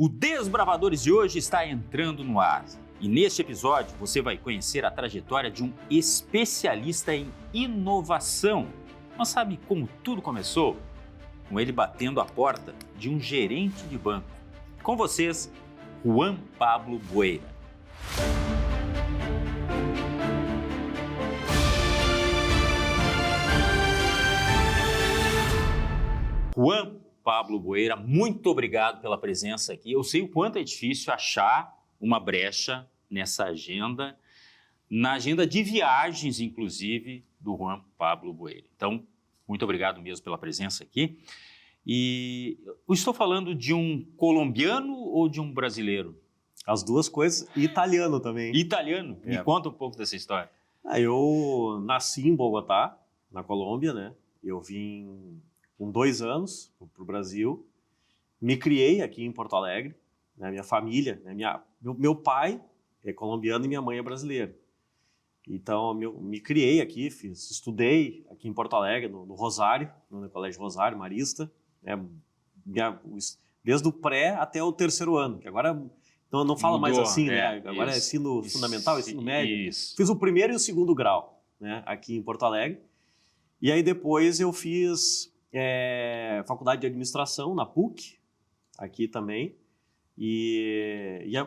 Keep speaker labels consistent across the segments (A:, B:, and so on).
A: O Desbravadores de hoje está entrando no ar. E neste episódio você vai conhecer a trajetória de um especialista em inovação. Mas sabe como tudo começou? Com ele batendo a porta de um gerente de banco. Com vocês, Juan Pablo Bueira. Juan Pablo Bueira, muito obrigado pela presença aqui. Eu sei o quanto é difícil achar uma brecha nessa agenda, na agenda de viagens, inclusive, do Juan Pablo Bueira. Então, muito obrigado mesmo pela presença aqui. E eu estou falando de um colombiano ou de um brasileiro?
B: As duas coisas, e italiano também.
A: Italiano? Me conta um pouco dessa história.
B: Eu nasci em Bogotá, na Colômbia, né? Eu vim com 2 anos para o Brasil, me criei aqui em Porto Alegre, né? Minha família, né? Meu pai é colombiano e minha mãe é brasileira. Então, me criei aqui, estudei aqui em Porto Alegre, no Rosário, no Colégio Rosário, Marista, né? Desde o pré até o 3º ano, que agora não fala mais assim, né? Agora é ensino fundamental, ensino médio.
A: Isso.
B: Fiz o 1º e o 2º grau, né? Aqui em Porto Alegre. E aí depois eu fiz faculdade de administração na PUC, aqui também.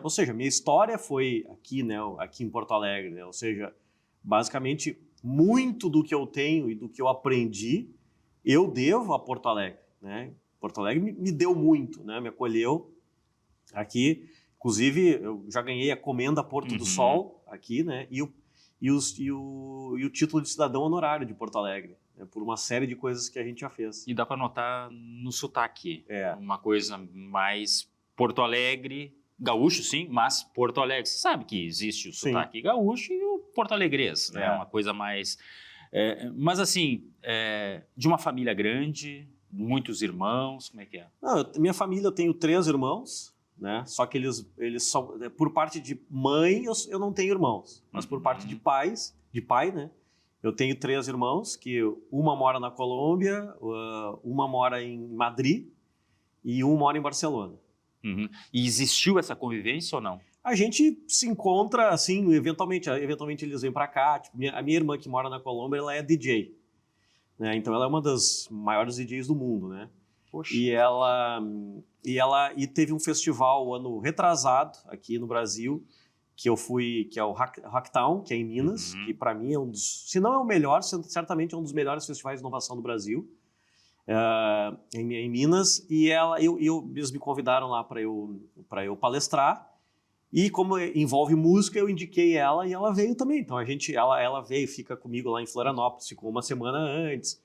B: Ou seja, minha história foi aqui, né? Aqui em Porto Alegre, né? Ou seja, basicamente, muito do que eu tenho e do que eu aprendi, eu devo a Porto Alegre, né? Porto Alegre me deu muito, né? Me acolheu aqui. Inclusive, eu já ganhei a Comenda Porto do Sol aqui, né? E o título de cidadão honorário de Porto Alegre, né? Por uma série de coisas que a gente já fez.
A: E dá para notar no sotaque,
B: É.
A: Uma coisa mais Porto Alegre, gaúcho sim, mas Porto Alegre. Você sabe que existe o sotaque gaúcho e o porto-alegrês, né? Uma coisa mais... mas assim, de uma família grande, muitos irmãos, como é que é?
B: Não, minha família, eu tenho 3 irmãos, né? Só que eles só... Por parte de mãe, eu não tenho irmãos. Mas por parte de pai, né? Eu tenho 3 irmãos, que uma mora na Colômbia, uma mora em Madrid e um mora em Barcelona.
A: Uhum. E existiu essa convivência ou não?
B: A gente se encontra, assim, eventualmente eles vêm para cá. Tipo, a minha irmã que mora na Colômbia, ela é DJ, né? Então ela é uma das maiores DJs do mundo, né?
A: Poxa.
B: E teve um festival ano retrasado aqui no Brasil, que eu fui, que é o Hacktown, que é em Minas, que para mim é um dos, se não é o melhor, certamente é um dos melhores festivais de inovação do Brasil, em Minas, e eles me convidaram lá para eu palestrar, e como envolve música, eu indiquei ela e ela veio também. Então ela veio, fica comigo lá em Florianópolis, ficou uma semana antes.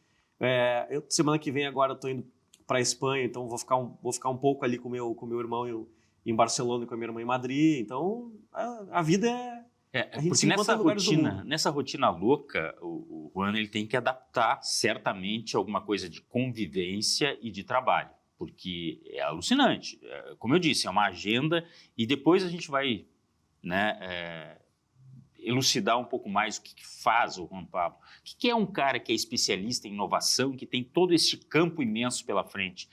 B: Semana que vem agora eu tô indo para a Espanha, então vou ficar um pouco ali com meu irmão em Barcelona e com a minha irmã em Madrid. Então a vida a gente se encontra em lugares do mundo.
A: Nessa rotina louca, o Juan ele tem que adaptar certamente alguma coisa de convivência e de trabalho, porque é alucinante. Como eu disse, é uma agenda e depois a gente vai, né, elucidar um pouco mais o que faz o Juan Pablo. O que é um cara que é especialista em inovação, que tem todo esse campo imenso pela frente.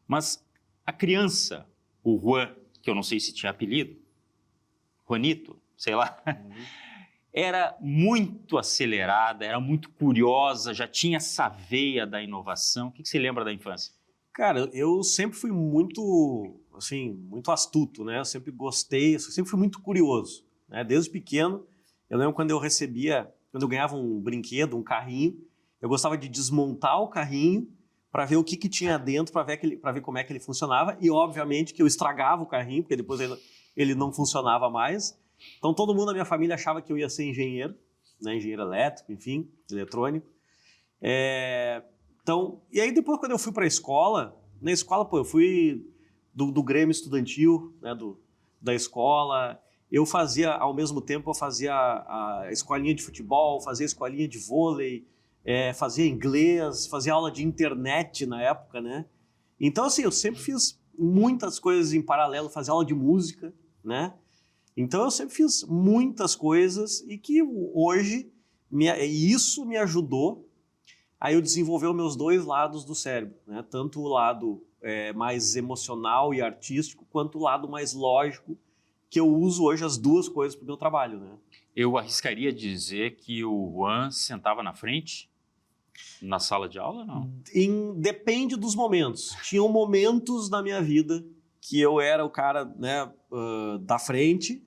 A: Mas a criança, o Juan, que eu não sei se tinha apelido, Juanito, sei lá, era muito acelerada, era muito curiosa, já tinha essa veia da inovação. O que você lembra da infância?
B: Cara, eu sempre fui muito, assim, muito astuto, né? Eu sempre gostei, eu sempre fui muito curioso, né? Desde pequeno, eu lembro quando eu ganhava um brinquedo, um carrinho, eu gostava de desmontar o carrinho para ver o que tinha dentro, para ver como é que ele funcionava, e obviamente que eu estragava o carrinho, porque depois ele não funcionava mais. Então todo mundo da minha família achava que eu ia ser engenheiro, né? Engenheiro elétrico, enfim, eletrônico. E aí depois quando eu fui para a escola, na escola, eu fui do Grêmio Estudantil, né? Da escola. Eu fazia, ao mesmo tempo, a escolinha de futebol, fazia a escolinha de vôlei, fazia inglês, fazia aula de internet na época, né? Então, assim, eu sempre fiz muitas coisas em paralelo, fazia aula de música, né? Então, eu sempre fiz muitas coisas e que hoje isso me ajudou Aí eu desenvolvi os meus dois lados do cérebro, né? Tanto o lado mais emocional e artístico, quanto o lado mais lógico, que eu uso hoje as duas coisas para o meu trabalho, né?
A: Eu arriscaria dizer que o Juan sentava na frente, na sala de aula, não?
B: Depende dos momentos. Tinham momentos na minha vida que eu era o cara, né, da frente,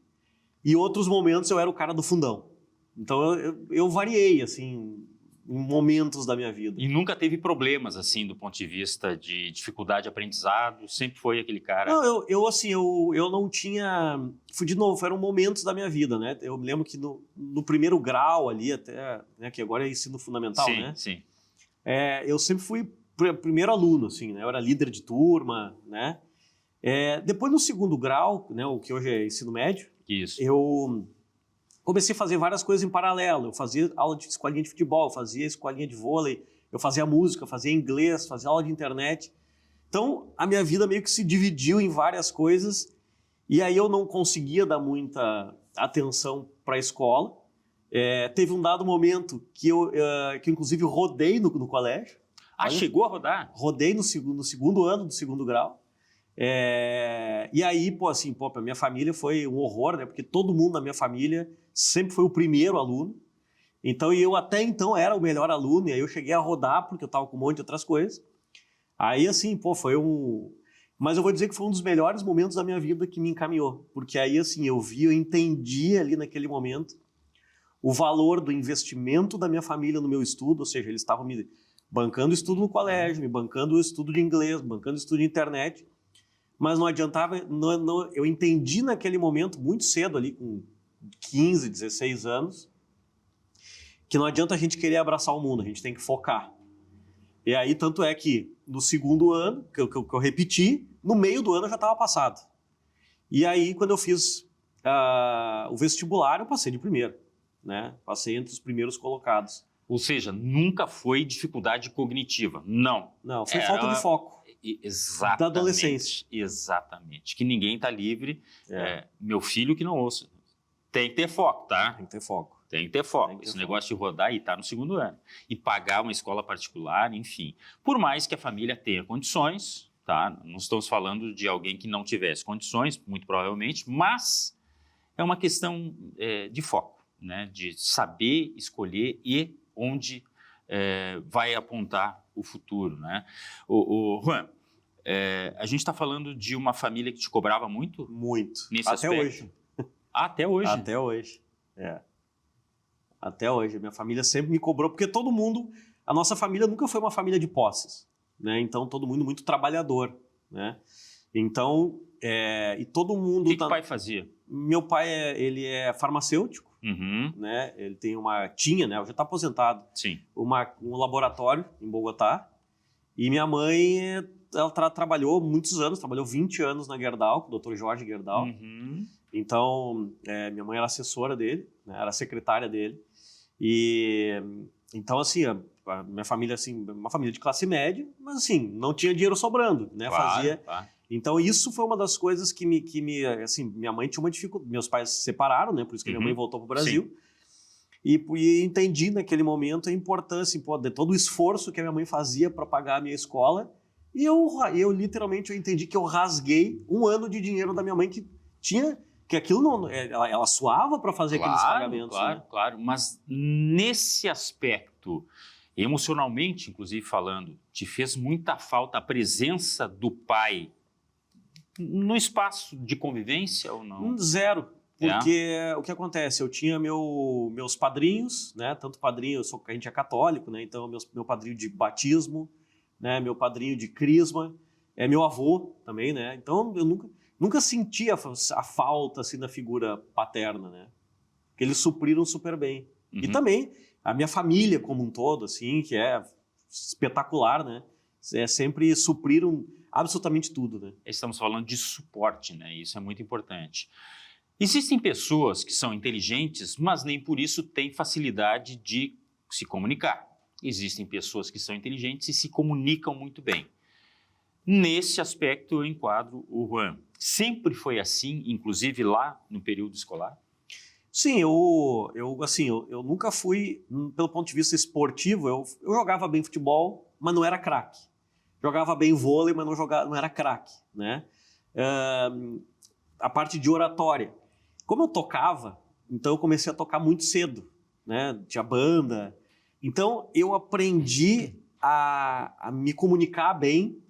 B: e outros momentos eu era o cara do fundão. Então eu variei, assim, em momentos da minha vida.
A: E nunca teve problemas, assim, do ponto de vista de dificuldade de aprendizado? Sempre foi aquele cara...
B: Não, eu não tinha... De novo, eram momentos da minha vida, né? Eu me lembro que no primeiro grau ali, até, né, que agora é ensino fundamental,
A: sim,
B: né?
A: Sim.
B: Eu sempre fui primeiro aluno, assim, né? Eu era líder de turma, né? Depois, no segundo grau, né, o que hoje é ensino médio,
A: Isso.
B: eu comecei a fazer várias coisas em paralelo. Eu fazia aula de escolinha de futebol, eu fazia escolinha de vôlei, eu fazia música, eu fazia inglês, fazia aula de internet. Então, a minha vida meio que se dividiu em várias coisas, e aí eu não conseguia dar muita atenção para a escola. Teve um dado momento que eu inclusive, rodei no colégio.
A: Olha, chegou a rodar?
B: Rodei no segundo ano do segundo grau. E aí, para minha família foi um horror, né? Porque todo mundo da minha família sempre foi o primeiro aluno. Então, eu até então era o melhor aluno, e aí eu cheguei a rodar porque eu estava com um monte de outras coisas. Aí, assim, foi um... Mas eu vou dizer que foi um dos melhores momentos da minha vida que me encaminhou. Porque aí, assim, eu entendi ali naquele momento o valor do investimento da minha família no meu estudo, ou seja, eles estavam me bancando estudo no colégio, me bancando o estudo de inglês, bancando estudo de internet, mas não adiantava, eu entendi naquele momento, muito cedo ali, com 15, 16 anos, que não adianta a gente querer abraçar o mundo, a gente tem que focar. E aí, tanto é que no segundo ano, que eu repeti, no meio do ano eu já estava passado. E aí, quando eu fiz o vestibular, eu passei de primeiro, né? Passei entre os primeiros colocados.
A: Ou seja, nunca foi dificuldade cognitiva, não.
B: Não, foi falta de foco.
A: Exatamente.
B: Da adolescência.
A: Exatamente. Que ninguém está livre. Meu filho que não ouça. Tem que ter foco, tá?
B: Tem que ter foco.
A: Tem que ter foco. Esse negócio de rodar e estar no segundo ano. E pagar uma escola particular, enfim. Por mais que a família tenha condições, tá? Não estamos falando de alguém que não tivesse condições, muito provavelmente, mas é uma questão de foco, né? De saber escolher e onde vai apontar o futuro, né? Juan, a gente está falando de uma família que te cobrava muito?
B: Muito.
A: Nesse
B: até
A: aspecto?
B: Hoje.
A: Até hoje?
B: Até hoje, Até hoje. Minha família sempre me cobrou, porque todo mundo... A nossa família nunca foi uma família de posses, né? Então, todo mundo muito trabalhador, né? Então, e todo mundo...
A: O que o pai fazia?
B: Meu pai, ele é farmacêutico,
A: Uhum.
B: né? Ele tem tinha, né? Já está aposentado.
A: Sim.
B: Um laboratório em Bogotá. E minha mãe, ela trabalhou muitos anos, trabalhou 20 anos na Gerdau, com o Dr. Jorge Gerdau.
A: Uhum.
B: Então, minha mãe era assessora dele, né? Era secretária dele. E então, assim, a minha família, assim, uma família de classe média, mas assim, não tinha dinheiro sobrando, né?
A: Claro, claro.
B: Então, isso foi uma das coisas que assim, minha mãe tinha uma dificuldade. Meus pais se separaram, né? Por isso que minha mãe voltou para o Brasil. E entendi naquele momento a importância, de todo o esforço que a minha mãe fazia para pagar a minha escola. E eu literalmente entendi que eu rasguei um ano de dinheiro da minha mãe que tinha... que aquilo não... Ela suava para fazer aqueles pagamentos.
A: Claro,
B: né?
A: claro. Mas nesse aspecto, emocionalmente, inclusive falando, te fez muita falta a presença do pai no espaço de convivência ou não?
B: Zero. Porque o que acontece? Eu tinha meus padrinhos, né? Tanto padrinho, a gente é católico, né? Então, meu padrinho de batismo, né? Meu padrinho de crisma, meu avô também, né? Então, eu nunca senti a falta, assim, da figura paterna, né? Porque eles supriram super bem.
A: Uhum.
B: E também a minha família como um todo, assim, que é espetacular, né? Sempre supriram absolutamente tudo, né?
A: Estamos falando de suporte, né? Isso é muito importante. Existem pessoas que são inteligentes, mas nem por isso têm facilidade de se comunicar. Existem pessoas que são inteligentes e se comunicam muito bem. Nesse aspecto, eu enquadro o Juan. Sempre foi assim, inclusive lá no período escolar?
B: Sim, eu nunca fui, pelo ponto de vista esportivo, eu jogava bem futebol, mas não era craque. Jogava bem vôlei, mas não era craque, né? A parte de oratória. Como eu tocava, então eu comecei a tocar muito cedo, né? Tinha banda. Então eu aprendi a me comunicar bem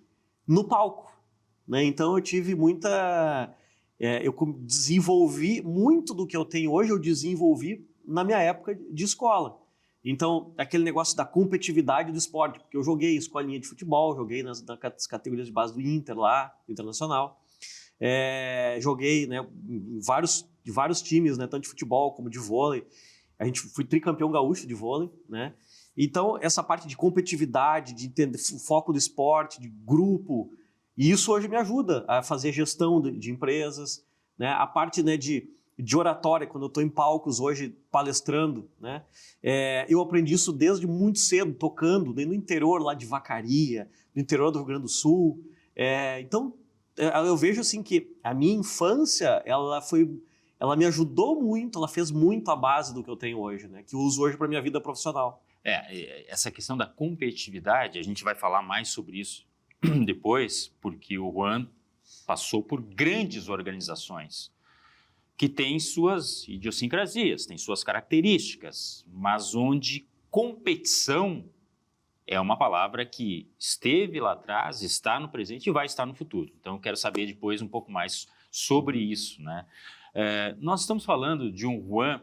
B: no palco, né? Então eu tive eu desenvolvi muito do que eu tenho hoje, eu desenvolvi na minha época de escola. Então, aquele negócio da competitividade do esporte, porque eu joguei escolinha de futebol, joguei nas categorias de base do Inter lá, Internacional. Joguei, né, em vários times, né, tanto de futebol como de vôlei. Fui tricampeão gaúcho de vôlei, né? Então, essa parte de competitividade, de entender o foco do esporte, de grupo, e isso hoje me ajuda a fazer gestão de empresas, né? A parte, né, de oratória, quando eu estou em palcos hoje palestrando, né? Eu aprendi isso desde muito cedo, tocando no interior lá de Vacaria, no interior do Rio Grande do Sul. Então, eu vejo assim que a minha infância, ela me ajudou muito, ela fez muito a base do que eu tenho hoje, né? Que eu uso hoje para minha vida profissional.
A: Essa questão da competitividade, a gente vai falar mais sobre isso depois, porque o Juan passou por grandes organizações que têm suas idiosincrasias, têm suas características, mas onde competição é uma palavra que esteve lá atrás, está no presente e vai estar no futuro. Então, eu quero saber depois um pouco mais sobre isso, né? Nós estamos falando de um Juan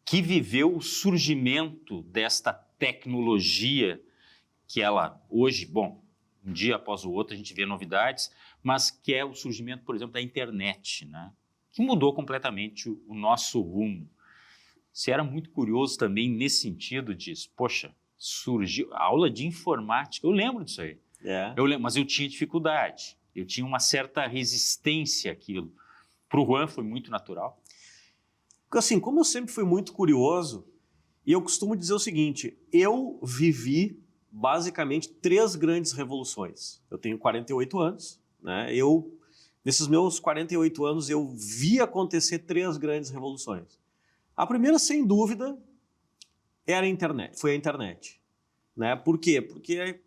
A: que viveu o surgimento desta tecnologia que ela hoje, bom, um dia após o outro a gente vê novidades, mas que é o surgimento, por exemplo, da internet, né? Que mudou completamente o nosso rumo. Você era muito curioso também nesse sentido disso. Poxa, surgiu a aula de informática, eu lembro disso aí. Mas eu tinha dificuldade, eu tinha uma certa resistência àquilo. Para o Juan foi muito natural?
B: Porque assim, como eu sempre fui muito curioso, e eu costumo dizer o seguinte, eu vivi basicamente 3 grandes revoluções. Eu tenho 48 anos, né? Nesses meus 48 anos, eu vi acontecer 3 grandes revoluções. A primeira, sem dúvida, foi a internet. Né? Por quê? Porque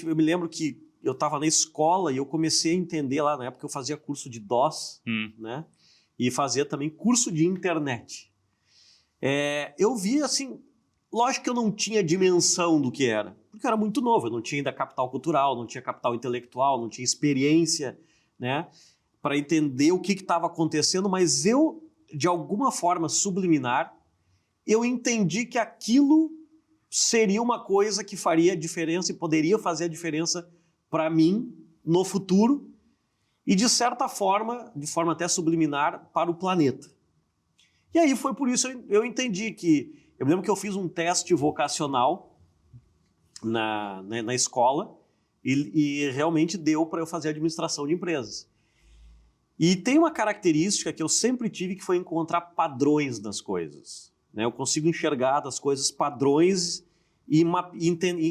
B: eu me lembro que eu estava na escola e eu comecei a entender lá, na época eu fazia curso de DOS, né? E fazia também curso de internet. Eu vi assim, lógico que eu não tinha dimensão do que era, porque eu era muito novo, eu não tinha ainda capital cultural, não tinha capital intelectual, não tinha experiência, né, para entender o que estava acontecendo, mas eu, de alguma forma subliminar, eu entendi que aquilo seria uma coisa que faria diferença e poderia fazer a diferença para mim no futuro e, de certa forma, de forma até subliminar, para o planeta. E aí foi por isso que eu entendi que... Eu me lembro que eu fiz um teste vocacional na escola e realmente deu para eu fazer administração de empresas. E tem uma característica que eu sempre tive, que foi encontrar padrões das coisas. Né? Eu consigo enxergar das coisas padrões e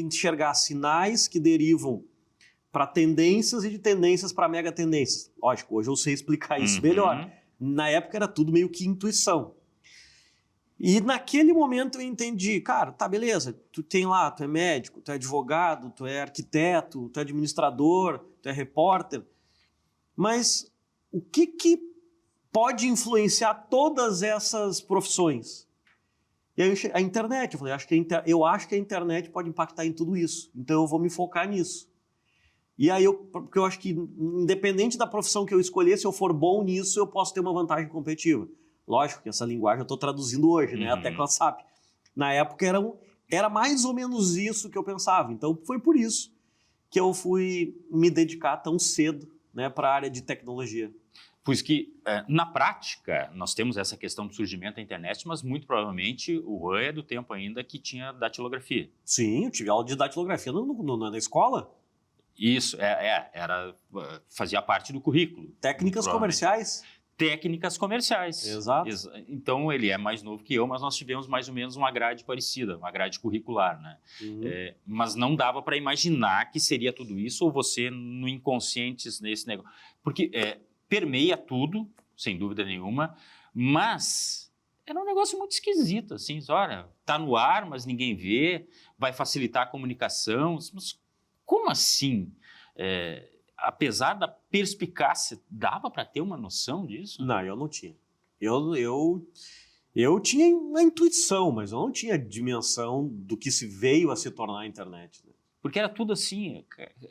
B: enxergar sinais que derivam para tendências e de tendências para mega tendências. Lógico, hoje eu sei explicar isso melhor. Na época era tudo meio que intuição. E naquele momento eu entendi, cara, tá, beleza, tu é médico, tu é advogado, tu é arquiteto, tu é administrador, tu é repórter, mas o que pode influenciar todas essas profissões? E aí a internet, eu falei, eu acho que a internet pode impactar em tudo isso, então eu vou me focar nisso. E aí, porque eu acho que independente da profissão que eu escolher, se eu for bom nisso, eu posso ter uma vantagem competitiva. Lógico que essa linguagem eu estou traduzindo hoje, né? A tecla SAP. Na época era mais ou menos isso que eu pensava. Então foi por isso que eu fui me dedicar tão cedo, né, para a área de tecnologia.
A: Pois que, na prática, nós temos essa questão do surgimento da internet, mas muito provavelmente o Juan é do tempo ainda que tinha datilografia.
B: Sim, eu tive aula de datilografia na escola.
A: Isso, fazia parte do currículo.
B: Técnicas comerciais.
A: Técnicas comerciais.
B: Exato.
A: Então, ele é mais novo que eu, mas nós tivemos mais ou menos uma grade parecida, uma grade curricular, né? Mas não dava para imaginar que seria tudo isso, ou você no inconsciente nesse negócio. Porque permeia tudo, sem dúvida nenhuma, mas era um negócio muito esquisito, assim, olha, tá no ar, mas ninguém vê, vai facilitar a comunicação, mas como assim? Apesar da perspicácia, dava para ter uma noção disso?
B: Não, eu não tinha. Eu tinha uma intuição, mas eu não tinha dimensão do que se veio a se tornar a internet, né?
A: Porque era tudo assim.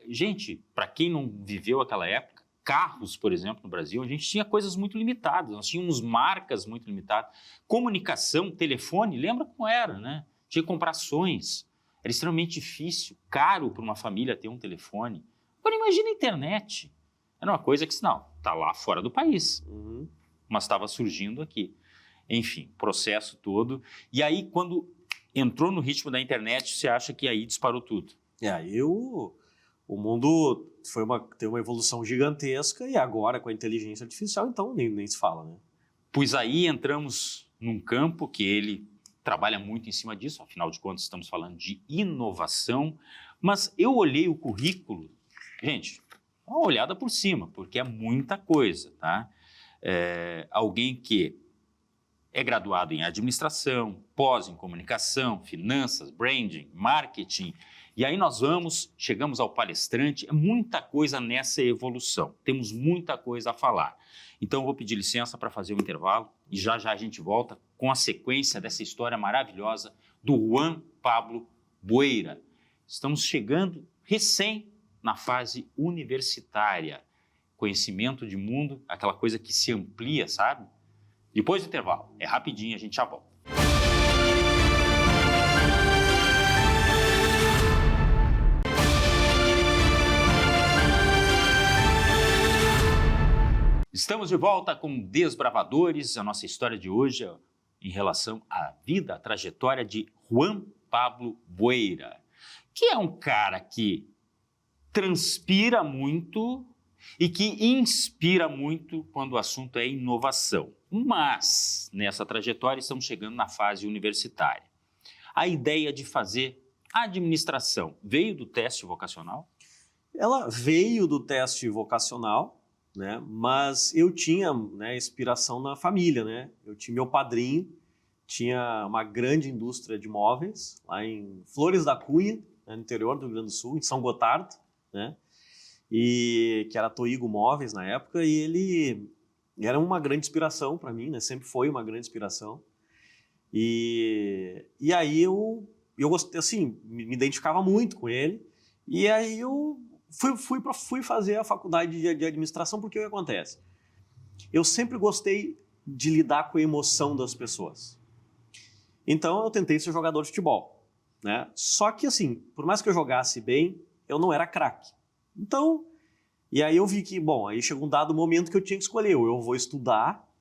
A: Gente, para quem não viveu aquela época, carros, por exemplo, no Brasil, a gente tinha coisas muito limitadas, nós tínhamos marcas muito limitadas. Comunicação, telefone, lembra como era, né? Tinha que comprar ações, era extremamente difícil, caro para uma família ter um telefone. Agora imagina a internet. Era uma coisa que, não, está lá fora do país, mas estava surgindo aqui. Enfim, processo todo. E aí, quando entrou no ritmo da internet, você acha que aí disparou tudo?
B: Aí o mundo teve uma evolução gigantesca e agora com a inteligência artificial, então nem se fala, né?
A: Pois aí entramos num campo que ele trabalha muito em cima disso, afinal de contas estamos falando de inovação, mas eu olhei o currículo, gente, uma olhada por cima, porque é muita coisa, tá? Alguém que é graduado em administração, pós em comunicação, finanças, branding, marketing. E aí nós chegamos ao palestrante, é muita coisa nessa evolução, temos muita coisa a falar. Então eu vou pedir licença para fazer um intervalo e já a gente volta com a sequência dessa história maravilhosa do Juan Pablo Bueira. Estamos chegando recém na fase universitária, conhecimento de mundo, aquela coisa que se amplia, sabe? Depois do intervalo, é rapidinho, a gente já volta. Estamos de volta com Desbravadores, a nossa história de hoje é em relação à vida, à trajetória de Juan Pablo Bueira, que é um cara que transpira muito e que inspira muito quando o assunto é inovação. Mas, nessa trajetória, estamos chegando na fase universitária. A ideia de fazer administração veio do teste vocacional?
B: Ela veio do teste vocacional, né? Mas eu tinha, né, inspiração na família, né? Eu tinha meu padrinho, tinha uma grande indústria de móveis lá em Flores da Cunha, né, no interior do Rio Grande do Sul, em São Gotardo, né? E que era Toigo Móveis na época, e ele era uma grande inspiração para mim, né? Sempre foi uma grande inspiração. E aí eu gostei, assim, me identificava muito com ele. E aí eu fui fazer a faculdade de administração, porque o que acontece? Eu sempre gostei de lidar com a emoção das pessoas. Então eu tentei ser jogador de futebol, né? Só que assim, por mais que eu jogasse bem, eu não era craque. Então, e aí eu vi que, bom, aí chegou um dado momento que eu tinha que escolher, ou eu vou estudar,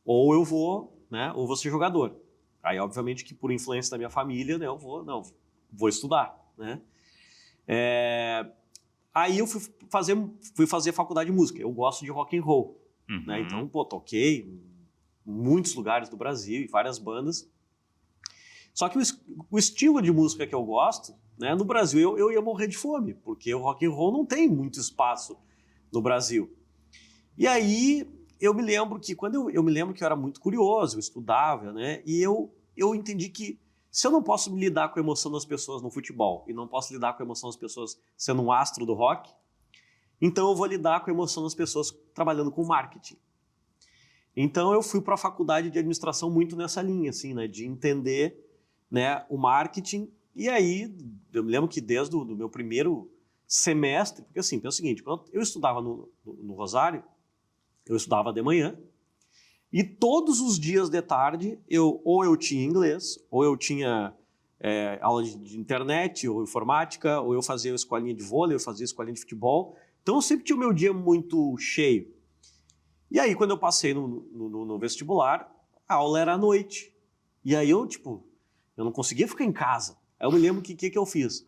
B: ou eu vou, né, ou vou ser jogador. Aí, obviamente, que por influência da minha família, né, eu vou estudar, né. Aí eu fui fazer faculdade de música. Eu gosto de rock and roll, né, então, toquei em muitos lugares do Brasil, em várias bandas. Só que o estilo de música que eu gosto, né, no Brasil eu ia morrer de fome, porque o rock and roll não tem muito espaço no Brasil. E aí eu me lembro que eu me lembro que eu era muito curioso, eu estudava, né, e eu entendi que se eu não posso me lidar com a emoção das pessoas no futebol e não posso lidar com a emoção das pessoas sendo um astro do rock, então eu vou lidar com a emoção das pessoas trabalhando com marketing. Então eu fui para a faculdade de administração muito nessa linha, assim, né, de entender, né, o marketing. E aí eu me lembro que desde o meu primeiro semestre, porque assim, pensa o seguinte, quando eu estudava no Rosário, eu estudava de manhã, e todos os dias de tarde, ou eu tinha inglês, ou eu tinha aula de internet, ou informática, ou eu fazia escolinha de vôlei, eu fazia escolinha de futebol. Então eu sempre tinha o meu dia muito cheio. E aí quando eu passei no vestibular, a aula era à noite. E aí eu não conseguia ficar em casa. Aí eu me lembro que eu fiz.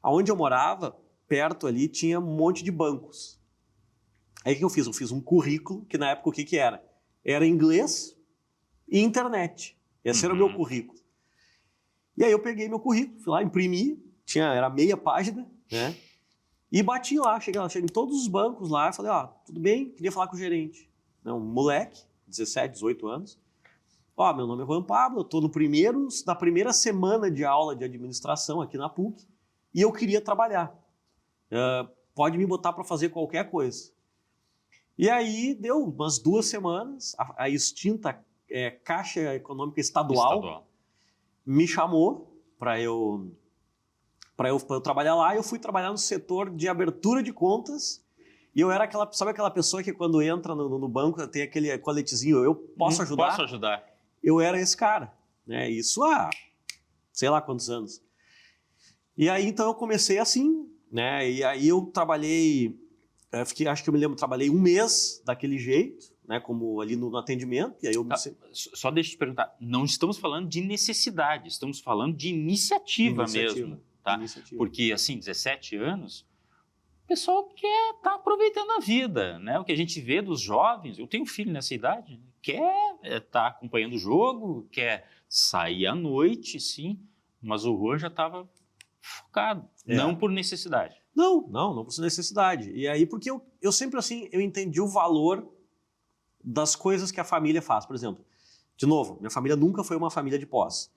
B: Aonde eu morava, perto ali, tinha um monte de bancos. Aí o que eu fiz? Eu fiz um currículo, que na época o que era? Era inglês e internet. Esse era o meu currículo. E aí eu peguei meu currículo, fui lá, imprimi, era meia página, né? E bati lá, cheguei em todos os bancos lá, falei, tudo bem, queria falar com o gerente. né, um moleque, 17, 18 anos. Ó, meu nome é Juan Pablo, eu estou na primeira semana de aula de administração aqui na PUC e eu queria trabalhar. Pode me botar para fazer qualquer coisa. E aí deu umas 2 semanas, a extinta Caixa Econômica Estadual me chamou para eu trabalhar lá. Eu fui trabalhar no setor de abertura de contas e eu era sabe aquela pessoa que quando entra no banco tem aquele coletezinho, eu posso ajudar?
A: Posso ajudar.
B: Eu era esse cara, né? Isso há sei lá quantos anos. E aí então eu comecei assim, né? E aí eu trabalhei, acho que eu me lembro, trabalhei 1 mês daquele jeito, né? Como ali no atendimento. E aí eu
A: Só deixa eu te perguntar, não estamos falando de necessidade, estamos falando de iniciativa mesmo, tá?
B: Iniciativa.
A: Porque assim, 17 anos, o pessoal quer estar aproveitando a vida, né? O que a gente vê dos jovens, eu tenho um filho nessa idade, quer estar acompanhando o jogo, quer sair à noite, sim, mas o Juan já estava focado, não por necessidade.
B: Não por necessidade. E aí, porque eu sempre assim, eu entendi o valor das coisas que a família faz. Por exemplo, de novo, minha família nunca foi uma família de posse,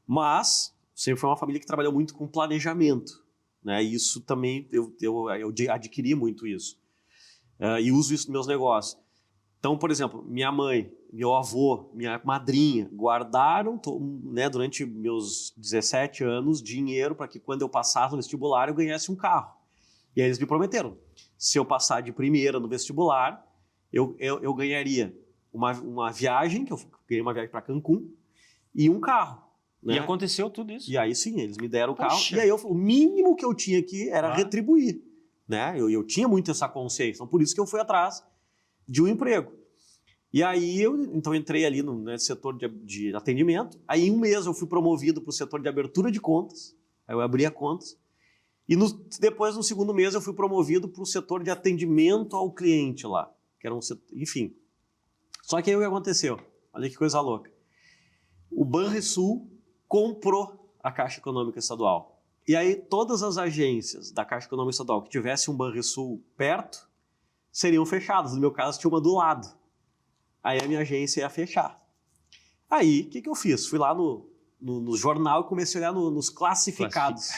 B: mas sempre foi uma família que trabalhou muito com planejamento, né? E isso também, eu adquiri muito isso. E uso isso nos meus negócios. Então, por exemplo, minha mãe, meu avô, minha madrinha guardaram, né, durante meus 17 anos dinheiro para que quando eu passasse no vestibular eu ganhasse um carro. E aí eles me prometeram, se eu passar de primeira no vestibular, eu ganharia uma viagem, que eu ganhei uma viagem para Cancún, e um carro. Né?
A: E aconteceu tudo isso.
B: E aí sim, eles me deram o carro.
A: Poxa.
B: E aí o mínimo que eu tinha aqui era retribuir. Né? Eu tinha muito essa consciência, então por isso que eu fui atrás de um emprego. E aí então entrei ali no setor de atendimento. Aí em 1 mês eu fui promovido para o setor de abertura de contas. Aí eu abria contas. E depois, no 2º mês, eu fui promovido para o setor de atendimento ao cliente lá. Que era um setor, enfim. Só que aí o que aconteceu? Olha que coisa louca. O Banrisul comprou a Caixa Econômica Estadual. E aí todas as agências da Caixa Econômica Estadual que tivessem um Banrisul perto seriam fechadas. No meu caso, tinha uma do lado. Aí a minha agência ia fechar. Aí, o que eu fiz? Fui lá no jornal e comecei a olhar nos classificados.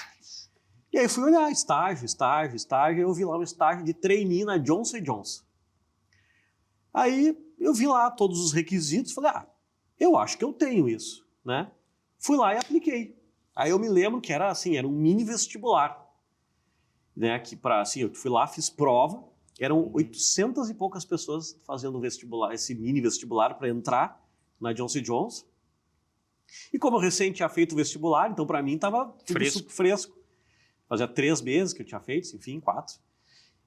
B: E aí fui olhar estágio. E eu vi lá um estágio de trainee na Johnson & Johnson. Aí eu vi lá todos os requisitos, falei, eu acho que eu tenho isso, né? Fui lá e apliquei. Aí eu me lembro que era assim, era um mini vestibular, né? Que eu fui lá, fiz prova, eram 800 e poucas pessoas fazendo vestibular, esse mini vestibular para entrar na Johnson & Johnson. E como eu recém tinha feito o vestibular, então para mim estava tudo fresco. Fazia 3 meses que eu tinha feito, enfim, 4.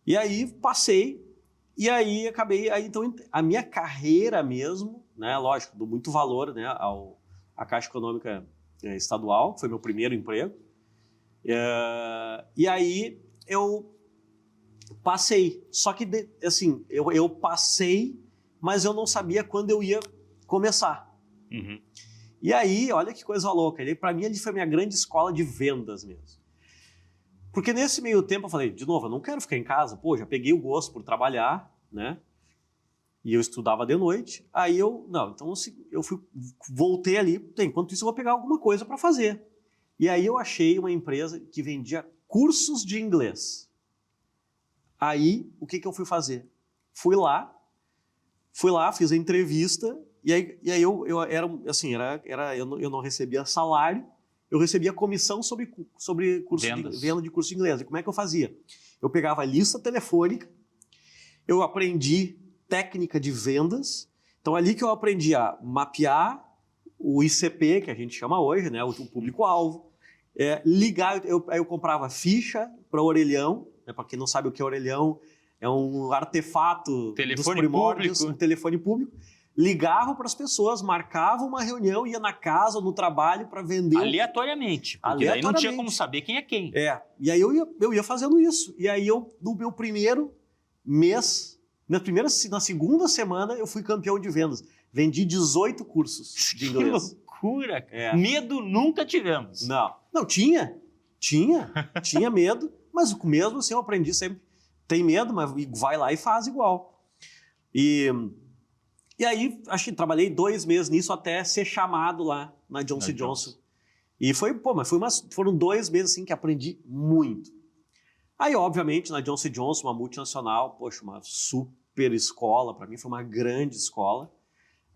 B: E aí passei, e aí acabei, então a minha carreira mesmo, né, lógico, dou muito valor, né, à Caixa Econômica Estadual, que foi meu primeiro emprego. E aí eu passei, só que assim, eu passei, mas eu não sabia quando eu ia começar.
A: Uhum.
B: E aí, olha que coisa louca, para mim ele foi a minha grande escola de vendas mesmo. Porque nesse meio tempo eu falei, de novo, eu não quero ficar em casa, já peguei o gosto por trabalhar, né? E eu estudava de noite, aí voltei ali, enquanto isso eu vou pegar alguma coisa para fazer. E aí eu achei uma empresa que vendia cursos de inglês. Aí, o que eu fui fazer? Fui lá, fiz a entrevista, e aí eu era assim, eu não recebia salário, eu recebia comissão sobre venda de curso de inglês. E como é que eu fazia? Eu pegava a lista telefônica, eu aprendi técnica de vendas, então ali que eu aprendi a mapear o ICP, que a gente chama hoje, né, o público-alvo, ligar, aí eu comprava ficha para orelhão, né, para quem não sabe o que é orelhão, é um artefato dos primórdios, um telefone público. Ligava para as pessoas, marcava uma reunião, ia na casa, no trabalho para vender.
A: Aleatoriamente, porque daí não tinha como saber quem é quem.
B: E aí eu ia fazendo isso. E aí no meu primeiro mês, na 2ª semana, eu fui campeão de vendas. Vendi 18 cursos de inglês.
A: Que loucura! Medo nunca tivemos.
B: Não, tinha medo, mas mesmo assim eu aprendi sempre. Tem medo, mas vai lá e faz igual. E E aí, acho que trabalhei 2 meses nisso até ser chamado lá na Johnson & Johnson. E foram 2 meses assim que aprendi muito. Aí, obviamente, na Johnson & Johnson, uma multinacional, poxa, uma super escola, para mim foi uma grande escola.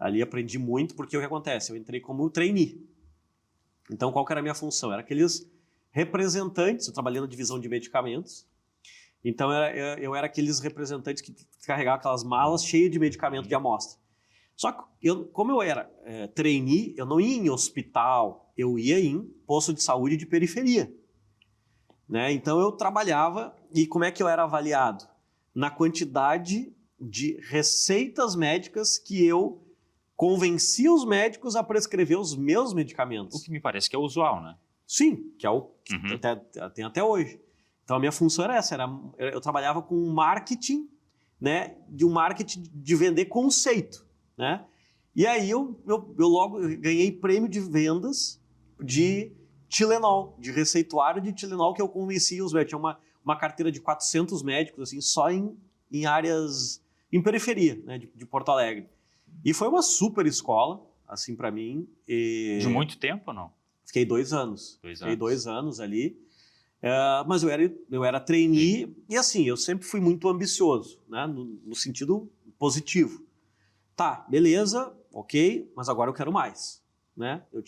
B: Ali aprendi muito, porque o que acontece? Eu entrei como trainee. Então, qual que era a minha função? Era aqueles representantes, eu trabalhei na divisão de medicamentos, então eu era aqueles representantes que carregavam aquelas malas cheias de medicamento de amostra. Só que, como eu era trainee, eu não ia em hospital, eu ia em posto de saúde de periferia. Né? Então eu trabalhava, e como é que eu era avaliado? Na quantidade de receitas médicas que eu convencia os médicos a prescrever os meus medicamentos.
A: O que me parece que é usual, né?
B: Sim, que é o que tem até hoje. Então a minha função era essa, eu trabalhava com marketing, né, de um marketing de vender conceito, né? E aí eu logo ganhei prêmio de vendas de Tilenol, de receituário de Tilenol, que eu convencia os médicos. Tinha uma carteira de 400 médicos, assim, só em áreas, em periferia, né, de Porto Alegre. E foi uma super escola, assim, para mim.
A: De muito tempo ou não?
B: Fiquei 2 anos. Fiquei 2 anos ali. Mas eu era trainee e, assim, eu sempre fui muito ambicioso, né, no sentido positivo. Tá, beleza, ok, mas agora eu quero mais, né? Eu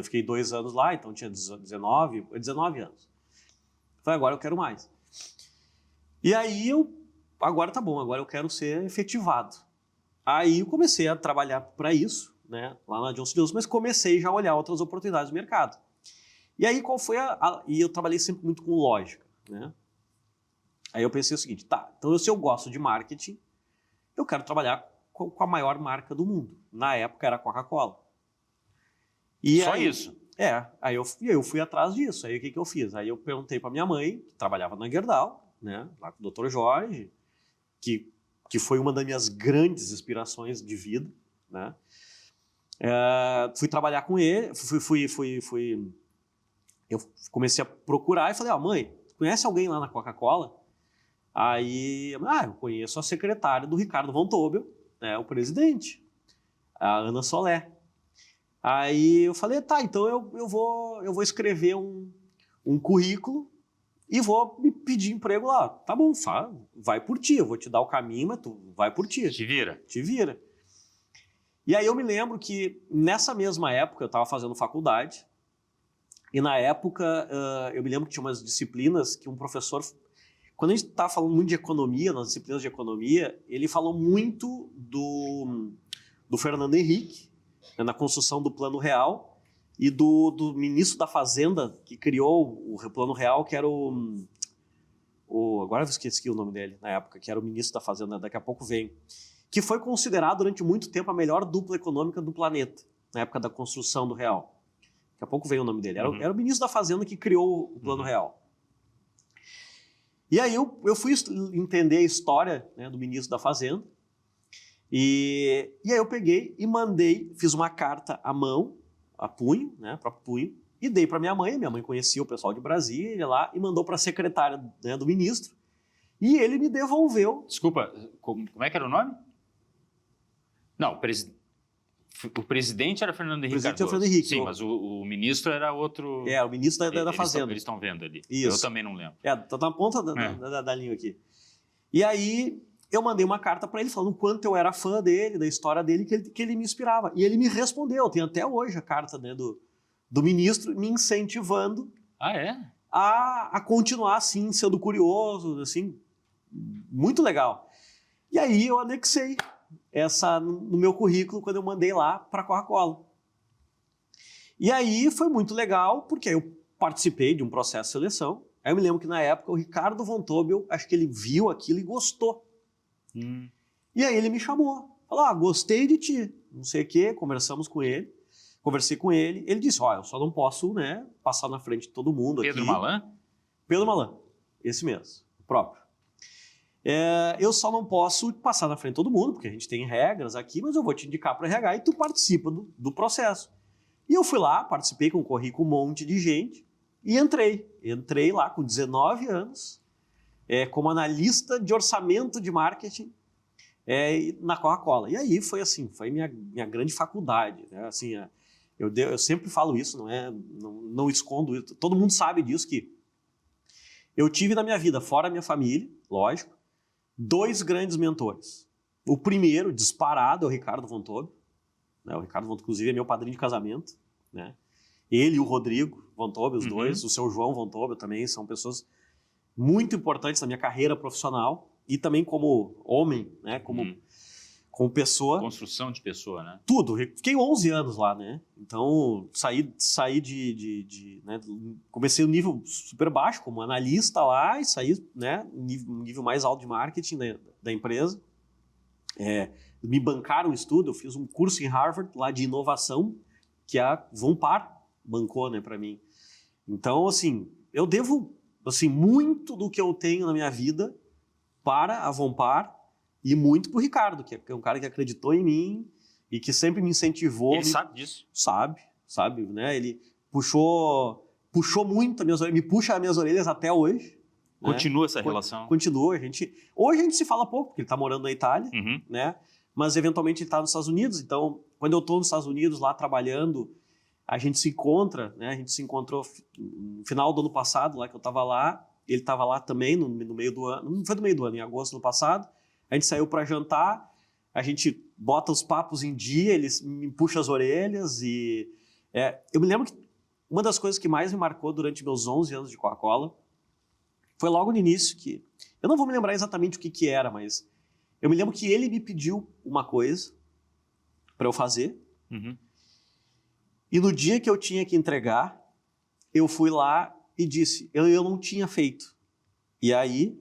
B: fiquei 2 anos lá, então tinha 19 anos. Falei, agora eu quero mais. E aí agora tá bom, agora eu quero ser efetivado. Aí eu comecei a trabalhar para isso, né, lá na Johnson & Johnson, mas comecei já a olhar outras oportunidades do mercado. E aí qual foi e eu trabalhei sempre muito com lógica, né? Aí eu pensei o seguinte, tá, então se eu gosto de marketing, eu quero trabalhar com a maior marca do mundo. Na época era a Coca-Cola.
A: Só isso?
B: Aí eu fui atrás disso. Aí o que eu fiz? Aí eu perguntei para minha mãe, que trabalhava na Gerdau, né, lá com o Dr. Jorge, que foi uma das minhas grandes inspirações de vida, né? Fui trabalhar com ele, eu comecei a procurar e falei, mãe, conhece alguém lá na Coca-Cola? Aí, eu conheço a secretária do Ricardo Von Tobel, né, o presidente, a Ana Solé. Aí eu falei, tá, então eu vou escrever um currículo e vou me pedir emprego lá. Tá bom, vai por ti, eu vou te dar o caminho, mas tu vai por ti.
A: Te vira.
B: Te vira. E aí eu me lembro que nessa mesma época eu estava fazendo faculdade e na época eu me lembro que tinha umas disciplinas que um professor, quando a gente estava falando muito de economia, nas disciplinas de economia, ele falou muito do Fernando Henrique, né, na construção do Plano Real, e do ministro da Fazenda, que criou o Plano Real, que era agora eu esqueci o nome dele, na época, que era o ministro da Fazenda, daqui a pouco vem, que foi considerado durante muito tempo a melhor dupla econômica do planeta, na época da construção do Real. Daqui a pouco vem o nome dele. Era o ministro da Fazenda que criou o Plano Real. E aí eu fui entender a história, né, do ministro da Fazenda, e aí eu peguei e fiz uma carta à mão, a punho, né, próprio punho, e dei para minha mãe conhecia o pessoal de Brasília lá, e mandou para a secretária, né, do ministro, e ele me devolveu.
A: Desculpa, como é que era o nome? Não, o presidente era Fernando Henrique Cardoso.
B: Fernando Henrique.
A: Sim, mas o ministro era outro...
B: O ministro da Fazenda.
A: Eles estão vendo ali.
B: Isso.
A: Eu também não lembro.
B: Tá na ponta da linha aqui. E aí eu mandei uma carta para ele falando o quanto eu era fã dele, da história dele, que ele me inspirava. E ele me respondeu. Tem até hoje a carta, né, do ministro me incentivando a continuar assim, sendo curioso, assim, muito legal. E aí eu anexei no meu currículo quando eu mandei lá para a Coca-Cola. E aí foi muito legal, porque eu participei de um processo de seleção. Aí eu me lembro que na época o Ricardo Von Tobel, acho que ele viu aquilo e gostou. E aí ele me chamou. Falou, gostei de ti. Não sei o quê, conversei com ele. Ele disse, eu só não posso, né, passar na frente de todo mundo aqui.
A: Pedro Malan?
B: Pedro Malan, esse mesmo, o próprio. Eu só não posso passar na frente de todo mundo, porque a gente tem regras aqui, mas eu vou te indicar para o RH e tu participa do processo. E eu fui lá, participei, concorri com um monte de gente e entrei. Entrei lá com 19 anos, como analista de orçamento de marketing na Coca-Cola. E aí foi assim, foi minha grande faculdade, né? Assim, eu sempre falo isso, não escondo isso. Todo mundo sabe disso, que eu tive na minha vida, fora a minha família, lógico, 2 grandes mentores. O primeiro, disparado, é o Ricardo Von Tobel, né? O Ricardo Von Tobel, inclusive, é meu padrinho de casamento, né? Ele e o Rodrigo Von Tobel, os dois, o seu João Von Tobel também, são pessoas muito importantes na minha carreira profissional e também como homem, né? Como pessoa.
A: Construção de pessoa, né?
B: Tudo. Fiquei 11 anos lá, né? Então, saí né? Comecei no nível super baixo, como analista lá, e saí, né? No nível mais alto de marketing da empresa. Me bancaram o estudo, eu fiz um curso em Harvard lá de inovação, que a Vonpar bancou, né, para mim. Então, assim, eu devo, assim, muito do que eu tenho na minha vida para a Vonpar e muito para o Ricardo, que é um cara que acreditou em mim e que sempre me incentivou.
A: Ele sabe disso?
B: Sabe, né? Ele puxou muito as minhas orelhas, me puxa as minhas orelhas até hoje.
A: Continua essa relação?
B: Continua. Hoje a gente se fala pouco, porque ele está morando na Itália, né? Mas eventualmente ele está nos Estados Unidos. Então, quando eu estou nos Estados Unidos lá trabalhando, a gente se encontra, né? A gente se encontrou no final do ano passado, lá que eu estava lá. Ele estava lá também no meio do ano. Não foi no meio do ano, em agosto do ano passado. A gente saiu para jantar, a gente bota os papos em dia, eles me puxam as orelhas e... eu me lembro que uma das coisas que mais me marcou durante meus 11 anos de Coca-Cola foi logo no início que... Eu não vou me lembrar exatamente o que era, mas eu me lembro que ele me pediu uma coisa para eu fazer. E no dia que eu tinha que entregar, eu fui lá e disse, eu não tinha feito. E aí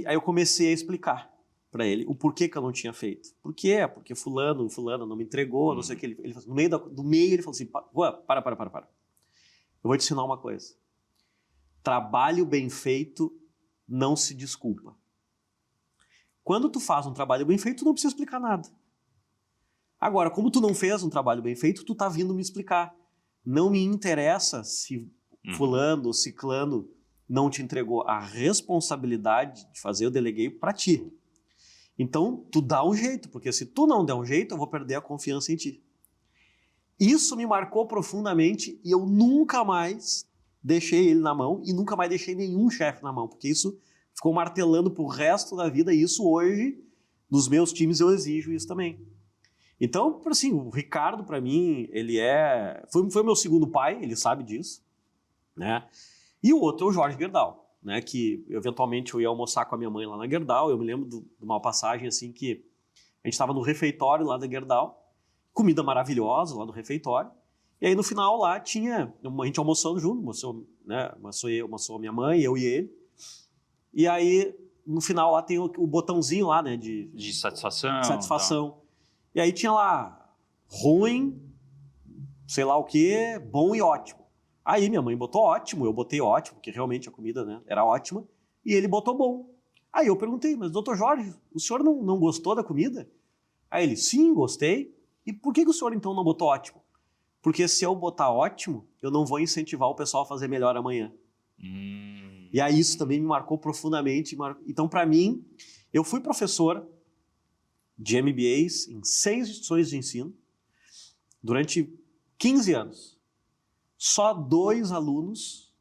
B: eu comecei a explicar para ele o porquê que eu não tinha feito. Por quê? Porque fulano não me entregou, não sei o que. Ele no meio do meio ele falou assim, Juan, para. Eu vou te ensinar uma coisa. Trabalho bem feito não se desculpa. Quando tu faz um trabalho bem feito, tu não precisa explicar nada. Agora, como tu não fez um trabalho bem feito, tu tá vindo me explicar. Não me interessa se fulano ou ciclano não te entregou. A responsabilidade de fazer eu deleguei para ti. Então, tu dá um jeito, porque se tu não der um jeito, eu vou perder a confiança em ti. Isso me marcou profundamente e eu nunca mais deixei ele na mão e nunca mais deixei nenhum chefe na mão, porque isso ficou martelando pro resto da vida e isso hoje, nos meus times, eu exijo isso também. Então, assim, o Ricardo, para mim, ele foi meu segundo pai, ele sabe disso, né? E o outro é o Jorge Gerdau, né? Que eventualmente eu ia almoçar com a minha mãe lá na Gerdau. Eu me lembro de uma passagem assim que a gente estava no refeitório lá da Gerdau, comida maravilhosa lá no refeitório. E aí no final lá tinha a gente almoçando junto, almoçou minha mãe, eu e ele. E aí no final lá tem o botãozinho lá, né? De satisfação. E aí tinha lá ruim, sei lá o que, bom e ótimo. Aí minha mãe botou ótimo, eu botei ótimo, porque realmente a comida, né, era ótima, e ele botou bom. Aí eu perguntei, mas doutor Jorge, o senhor não gostou da comida? Aí ele, sim, gostei. E por que o senhor então não botou ótimo? Porque se eu botar ótimo, eu não vou incentivar o pessoal a fazer melhor amanhã. E aí isso também me marcou profundamente. Então, para mim, eu fui professor de MBAs em 6 instituições de ensino durante 15 anos. Só 2 alunos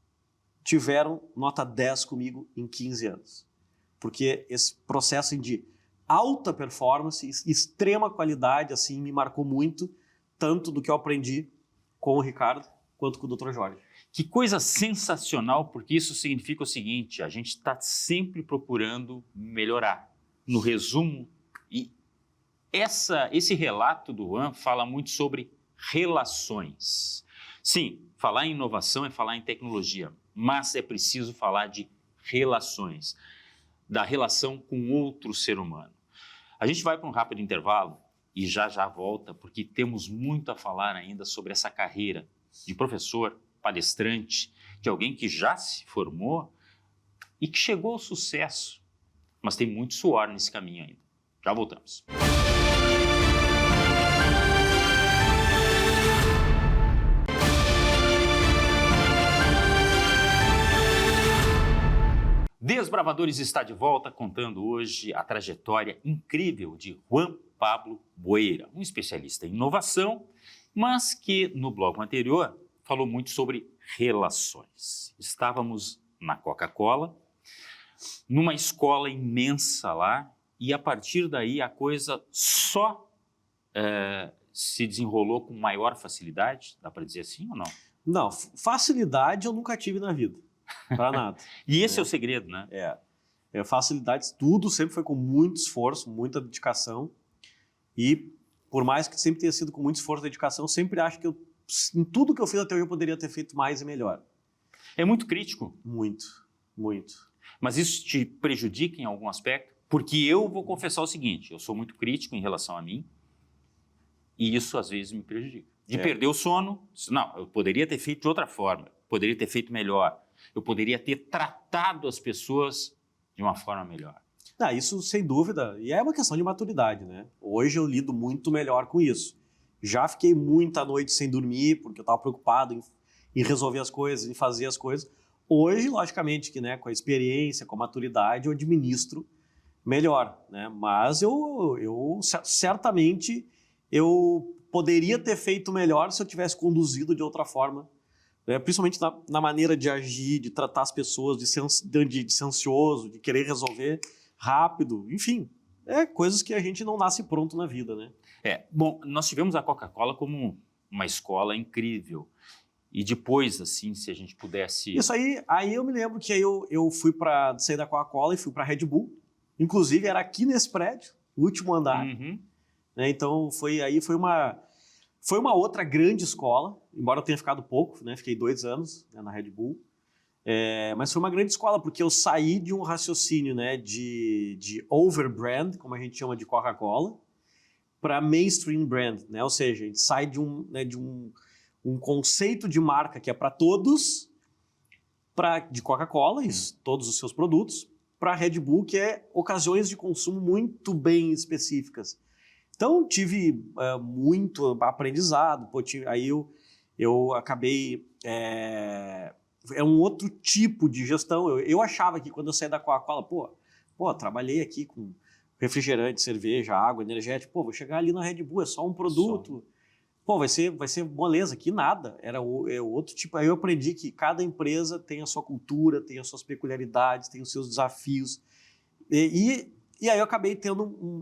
B: tiveram nota 10 comigo em 15 anos. Porque esse processo de alta performance, extrema qualidade, assim, me marcou muito, tanto do que eu aprendi com o Ricardo quanto com o Dr. Jorge.
A: Que coisa sensacional, porque isso significa o seguinte, a gente está sempre procurando melhorar. No resumo, e esse relato do Juan fala muito sobre relações. Sim, falar em inovação é falar em tecnologia, mas é preciso falar de relações, da relação com outro ser humano. A gente vai para um rápido intervalo e já volta, porque temos muito a falar ainda sobre essa carreira de professor, palestrante, de alguém que já se formou e que chegou ao sucesso, mas tem muito suor nesse caminho ainda. Já voltamos. Desbravadores está de volta contando hoje a trajetória incrível de Juan Pablo Boeira, um especialista em inovação, mas que no bloco anterior falou muito sobre relações. Estávamos na Coca-Cola, numa escola imensa lá, e a partir daí a coisa só se desenrolou com maior facilidade, dá para dizer assim ou não?
B: Não, facilidade eu nunca tive na vida, para nada.
A: E esse é o segredo, né?
B: Facilidades, tudo sempre foi com muito esforço, muita dedicação, e por mais que sempre tenha sido com muito esforço e dedicação, eu sempre acho que em tudo que eu fiz até hoje eu poderia ter feito mais e melhor.
A: É muito crítico.
B: Muito, muito.
A: Mas isso te prejudica em algum aspecto? Porque eu vou confessar o seguinte, eu sou muito crítico em relação a mim, e isso às vezes me prejudica. De perder o sono, não, eu poderia ter feito de outra forma, poderia ter feito melhor, eu poderia ter tratado as pessoas de uma forma melhor.
B: Isso sem dúvida, e é uma questão de maturidade, né? Hoje eu lido muito melhor com isso. Já fiquei muita noite sem dormir, porque eu estava preocupado em resolver as coisas, em fazer as coisas. Hoje, logicamente, que, né, com a experiência, com a maturidade, eu administro melhor, né? Mas eu certamente eu poderia ter feito melhor se eu tivesse conduzido de outra forma, né? Principalmente na maneira de agir, de tratar as pessoas, de ser ansioso, de querer resolver rápido, enfim, coisas que a gente não nasce pronto na vida, né?
A: Bom, nós tivemos a Coca-Cola como uma escola incrível. E depois, assim, se a gente pudesse...
B: Isso aí eu me lembro que eu fui para sair da Coca-Cola e fui para a Red Bull. Inclusive, era aqui nesse prédio, o último andar.
A: Uhum.
B: Né? Então, foi uma outra grande escola, embora eu tenha ficado pouco, né? Fiquei 2 anos, né, na Red Bull. Mas foi uma grande escola, porque eu saí de um raciocínio, né, de overbrand, como a gente chama de Coca-Cola, para mainstream brand, né? Ou seja, a gente sai de um conceito de marca que é para todos, de Coca-Cola, todos os seus produtos, para Red Bull, que é ocasiões de consumo muito bem específicas. Então, tive muito aprendizado, aí eu acabei... É um outro tipo de gestão. Eu achava que quando eu saí da Coca-Cola, trabalhei aqui com refrigerante, cerveja, água, energético, vou chegar ali na Red Bull, é só um produto. Vai ser moleza, aqui nada. Era outro tipo. Aí eu aprendi que cada empresa tem a sua cultura, tem as suas peculiaridades, tem os seus desafios. E aí eu acabei tendo,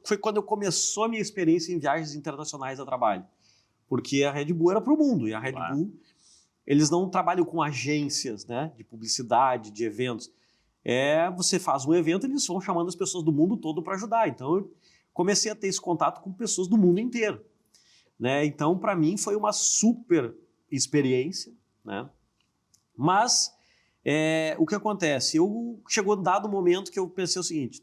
B: foi quando eu começou a minha experiência em viagens internacionais a trabalho. Porque a Red Bull era para o mundo, e a Red Bull... Eles não trabalham com agências, né, de publicidade, de eventos. Você faz um evento, eles vão chamando as pessoas do mundo todo para ajudar. Então, eu comecei a ter esse contato com pessoas do mundo inteiro, né? Então, para mim, foi uma super experiência, né? Mas, o que acontece? Chegou um dado momento que eu pensei o seguinte,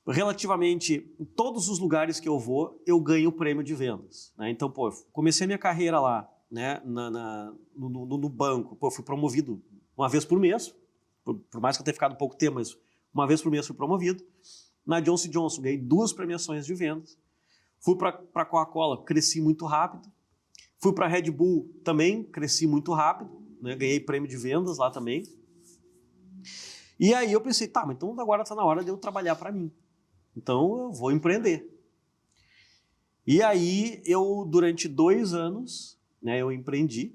B: relativamente, em todos os lugares que eu vou, eu ganho prêmio de vendas, né? Então, comecei minha carreira lá, né, no banco, fui promovido uma vez por mês, por mais que eu tenha ficado pouco tempo, mas uma vez por mês fui promovido. Na Johnson & Johnson ganhei 2 premiações de vendas. Fui para a Coca-Cola, cresci muito rápido. Fui para a Red Bull, também cresci muito rápido, né, ganhei prêmio de vendas lá também. E aí eu pensei, mas então agora está na hora de eu trabalhar para mim. Então eu vou empreender. E aí durante 2 anos... né, eu empreendi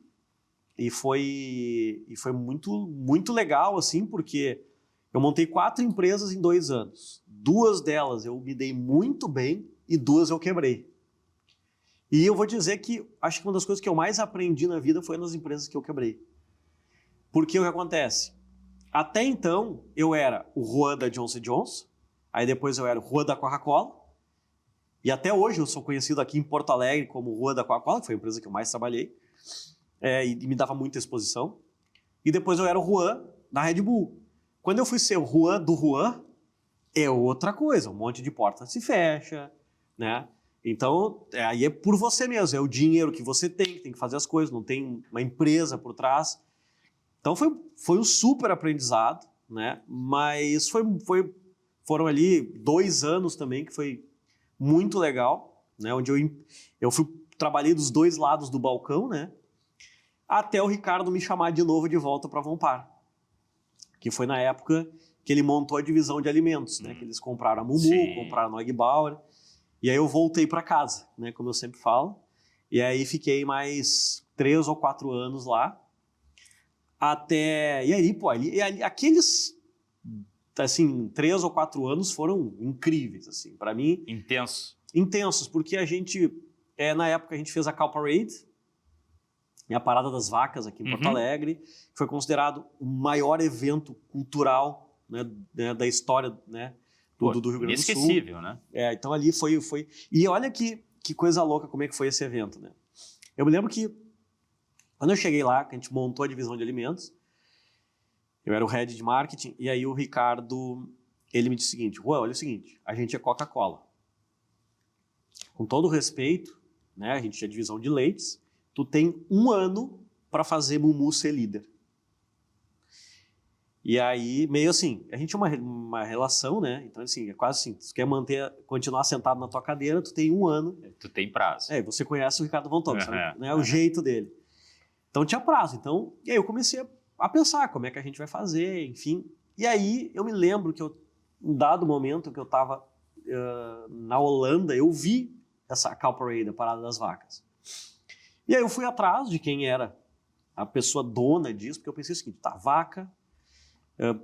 B: e foi muito, muito legal, assim, porque eu montei 4 empresas em 2 anos. 2 delas eu me dei muito bem e 2 eu quebrei. E eu vou dizer que acho que uma das coisas que eu mais aprendi na vida foi nas empresas que eu quebrei. Porque o que acontece? Até então, eu era o Juan da Johnson & Johnson, aí depois eu era o Juan da Coca-Cola, e até hoje eu sou conhecido aqui em Porto Alegre como Juan da Coca-Cola, que foi a empresa que eu mais trabalhei, e me dava muita exposição. E depois eu era o Juan da Red Bull. Quando eu fui ser o Juan do Juan, é outra coisa, um monte de porta se fecha, né? Então, aí é por você mesmo, é o dinheiro que você tem que fazer as coisas, não tem uma empresa por trás. Então foi um super aprendizado, né? Mas foram ali 2 anos também que foi muito legal, né? Onde eu trabalhei dos 2 lados do balcão, né? Até o Ricardo me chamar de novo de volta para a Vonpar. que foi na época que ele montou a divisão de alimentos, né? Que eles compraram a Mumu,
A: Sim.
B: compraram a Neugbauer. E aí eu voltei para casa, né? Como eu sempre falo. E aí fiquei mais 3 ou 4 anos lá. Até... E aí, pô, aqueles, assim, 3 ou 4 anos foram incríveis, assim. Para mim... Intensos, porque a gente... na época a gente fez a Cow Parade, a Parada das Vacas aqui em Porto Alegre, que foi considerado o maior evento cultural, né, da história, né, do Rio Grande do Sul.
A: Inesquecível, né?
B: Então ali foi... E olha que coisa louca como é que foi esse evento, né? Eu me lembro que quando eu cheguei lá, que a gente montou a divisão de alimentos, eu era o head de marketing, e aí o Ricardo, ele me disse o seguinte: Juan, olha o seguinte, a gente é Coca-Cola. Com todo o respeito, né, a gente tinha divisão de leites, tu tem 1 ano para fazer Mumu ser líder. E aí, meio assim, a gente tinha uma relação, né? Então, assim, é quase assim, se tu quer continuar sentado na tua cadeira, tu tem 1 ano.
A: Tu tem prazo.
B: Você conhece o Ricardo Von Tobel, sabe, né? O jeito dele. Então, tinha prazo. Então, e aí eu comecei a pensar como é que a gente vai fazer, enfim. E aí, eu me lembro que um dado momento que eu estava na Holanda, eu vi essa Cow Parade, a Parada das Vacas. E aí eu fui atrás de quem era a pessoa dona disso, porque eu pensei o seguinte, tá, vaca...